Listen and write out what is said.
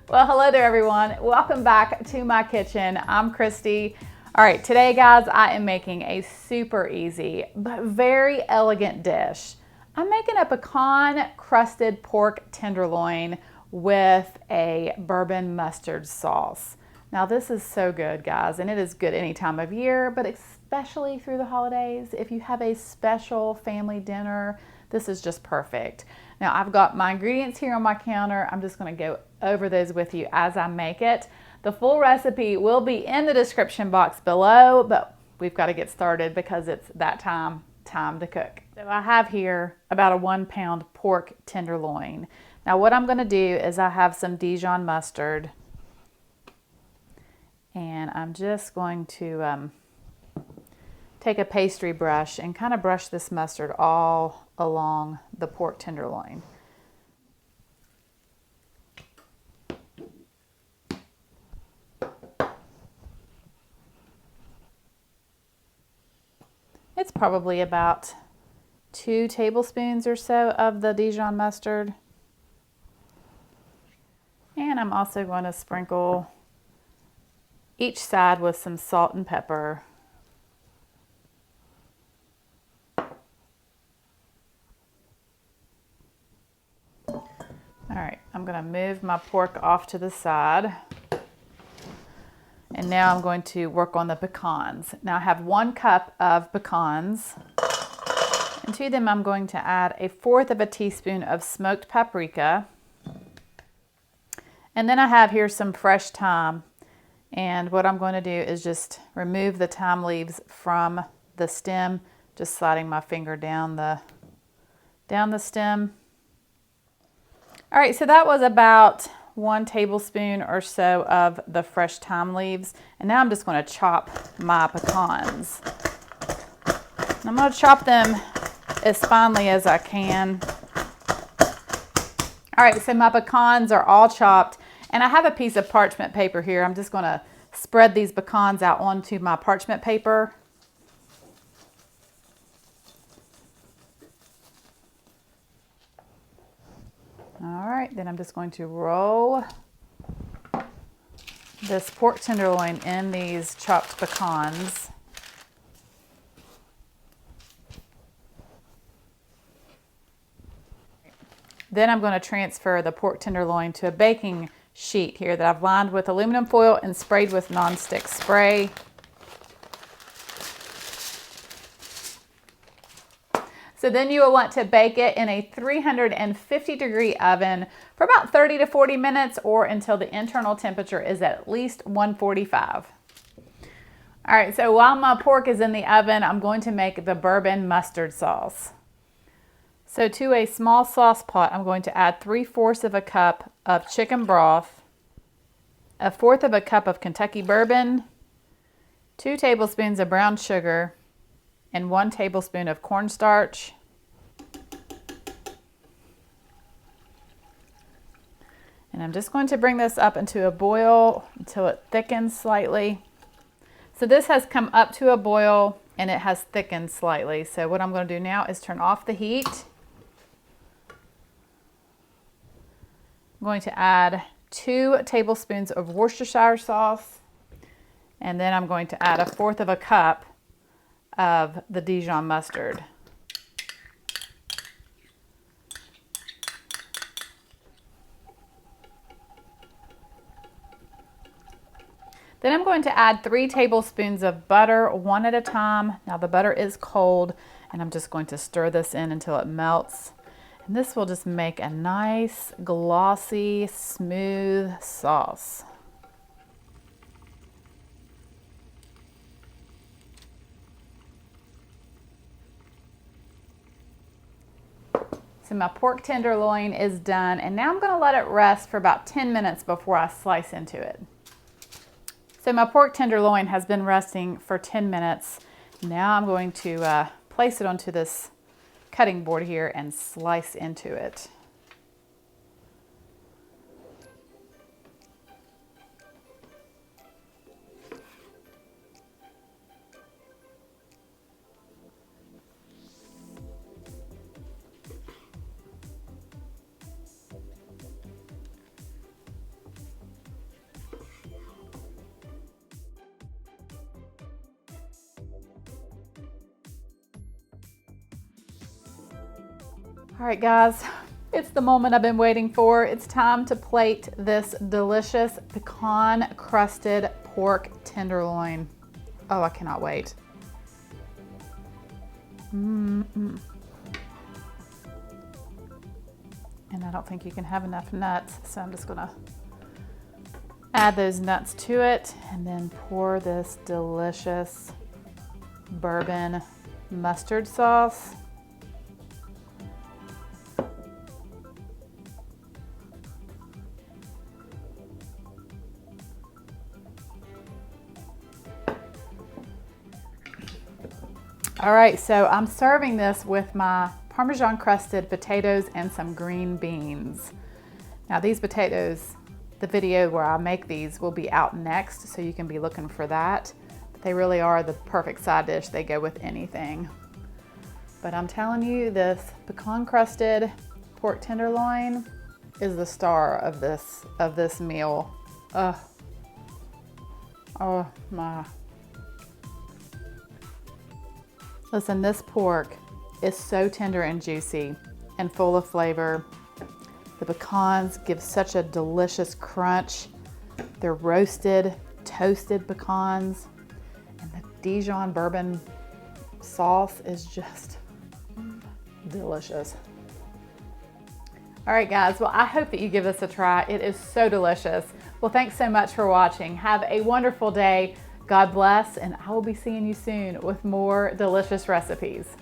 Well, hello there everyone. Welcome back to my kitchen. I'm Christy. All right, today guys, I am making a super easy but very elegant dish. I'm making a pecan crusted pork tenderloin with a bourbon mustard sauce. Now this is so good guys, and it is good any time of year, but especially through the holidays. If you have a special family dinner, this is just perfect. Now I've got my ingredients here on my counter. I'm just gonna go over those with you as I make it. The full recipe will be in the description box below, but we've got to get started because it's that time to cook. So I have here about a 1 pound pork tenderloin. Now what I'm gonna do is I have some Dijon mustard, and I'm just going to take a pastry brush and kind of brush this mustard all along the pork tenderloin. It's probably about 2 tablespoons or so of the Dijon mustard. And I'm also going to sprinkle each side with some salt and pepper. All right, I'm going to move my pork off to the side. And now I'm going to work on the pecans. Now I have 1 cup of pecans, and to them I'm going to add 1/4 teaspoon of smoked paprika. And then I have here some fresh thyme. And what I'm going to do is just remove the thyme leaves from the stem, just sliding my finger down the stem. All right, so that was about 1 tablespoon or so of the fresh thyme leaves. And now I'm just going to chop my pecans. And I'm going to chop them as finely as I can. All right, so my pecans are all chopped, and I have a piece of parchment paper here. I'm just going to spread these pecans out onto my parchment paper. All right, then I'm just going to roll this pork tenderloin in these chopped pecans. Then I'm going to transfer the pork tenderloin to a baking sheet here that I've lined with aluminum foil and sprayed with nonstick spray. So then you will want to bake it in a 350-degree oven for about 30 to 40 minutes, or until the internal temperature is at least 145. All right, so while my pork is in the oven, I'm going to make the bourbon mustard sauce. So to a small sauce pot, I'm going to add 3/4 cup of chicken broth, 1/4 cup of Kentucky bourbon, 2 tablespoons of brown sugar, and 1 tablespoon of cornstarch. And I'm just going to bring this up into a boil until it thickens slightly. So this has come up to a boil and it has thickened slightly. So what I'm going to do now is turn off the heat. I'm going to add 2 tablespoons of Worcestershire sauce, and then I'm going to add 1/4 cup of the Dijon mustard. Then I'm going to add 3 tablespoons of butter, 1 at a time. Now the butter is cold, and I'm just going to stir this in until it melts. And this will just make a nice, glossy, smooth sauce. So my pork tenderloin is done, and now I'm going to let it rest for about 10 minutes before I slice into it. So my pork tenderloin has been resting for 10 minutes. Now I'm going to place it onto this cutting board here and slice into it. All right, guys, it's the moment I've been waiting for. It's time to plate this delicious pecan crusted pork tenderloin. Oh, I cannot wait. And I don't think you can have enough nuts, so I'm just gonna add those nuts to it and then pour this delicious bourbon mustard sauce. All right, so I'm serving this with my Parmesan crusted potatoes and some green beans. Now these potatoes, the video where I make these will be out next, so you can be looking for that. But they really are the perfect side dish. They go with anything. But I'm telling you, this pecan crusted pork tenderloin is the star of this meal. Oh my. Listen, this pork is so tender and juicy and full of flavor. The pecans give such a delicious crunch. They're roasted, toasted pecans, and the Dijon bourbon sauce is just delicious. All right, guys, well, I hope that you give this a try. It is so delicious. Well, thanks so much for watching. Have a wonderful day. God bless, and I will be seeing you soon with more delicious recipes.